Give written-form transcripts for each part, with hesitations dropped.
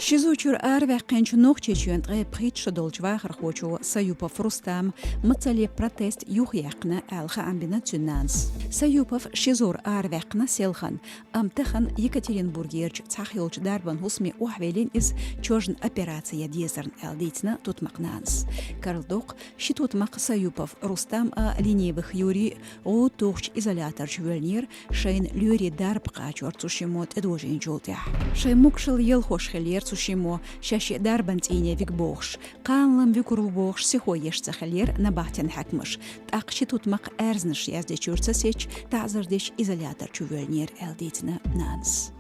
شيزوچور وقتنچ نوخ چيچيونت قيبخيت شدولج واخر خوچو سيوبوف رستام متلي بروتست يوخيقنا الخا امبيناتشنانس سيوبوف شيزور وقنا سيلخن امتخن يكاترينبورغيرچ تاخيولچ داربن حسمي وحويلين از چوجن операция ديزرن الديتنا توتمقنانس كارلدوق شيتوتمق سيوبوف رستام لينيبخ يوري او توخش изолятор جوالنير شين لوري دارب قاچور تشيموت ادوجين جولتح شي مكشل يلخوش خلير سوشيمو شاشي داربنتيني فيك بوخش قانلم فيكرو بوخش سيخو يشتخلير نباهتن حكمش تاقشي توتمق ارزنش يازدي چورتسسيچ تعزردش изолятор чувельнир элдитна нанс.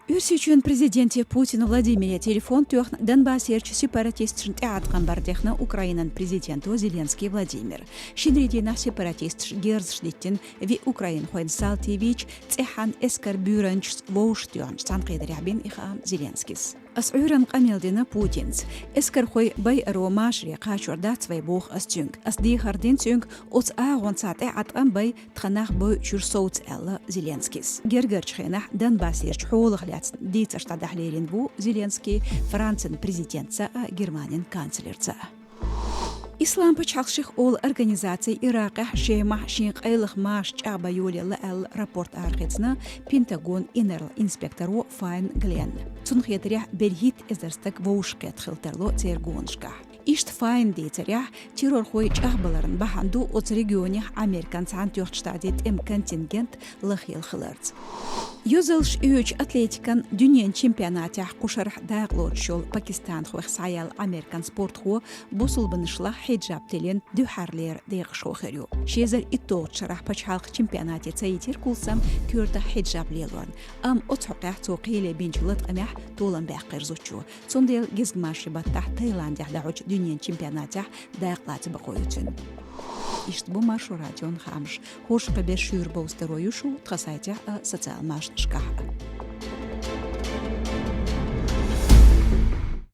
Үрсичен президенте Путин Владимире телефон тёхн Донбассерч сепаратистшн театкан бардехна Украинан президенту Зеленский Владимир. Шинридина сепаратистш герзшлиттен ви Украин хойн Салтевич цехан эскар бюренч воуштён санкыдырябин ихам Зеленскис. أسعورن قميلدنا بوتينز إسكر خوي باي روماشري قاشور دات سوي بوخ أستيونغ أسدي خردين تيونغ أوت آغون ساعتي عطقن باي تخناخ باي شور صوت ألا زيلينسكيس جرجر شخينح دان باسيرش حول خليات ديت أشتاد حليرين بو زيلينسكي فرانسن بريزيدنت سا جرمانين كانسلر سا إسلام بتشخشخ أول أورجانيزاتي إراقح شيمح شينق أيلخ ماش تعبا يولي لأل رابورت آرقتنا بنتاغون إنرل إنسبكترو فاين غلين تنخيط ريح برهيت إزرستك ووشكت خلترلو تيرغونشكح إشت فاين دي تريح تيرور خوي جاهبلرن بحندو أوت ريجيونيح أمريكان سانتيوخ شتاديت إم كونتينجنت لخيل خلرت يوزلش إيوش أتليتيكان دنيان چمپيوناتيح قشرح داغلوت شول باكستان خوخ سايال أمريكان سبورت خو بوصل بنشلا حجاب تلين دو حرلير ديغ شوخريو شيزر إتوت شرح بچحالق چمپيوناتي تسيتير كولسام كوردا حجاب ليلون أم أتحقيح توقيلي بينجلت أميح طولن باقر زوچو صنديل جزماشي بطح تايلانديح دعوج دنيان چمپيوناتيح داغلات بقويتن إشت بو مارشو راديون خامش خوش قبير شور بوسترويوشو تخسايتيح سوциал маш шкаха.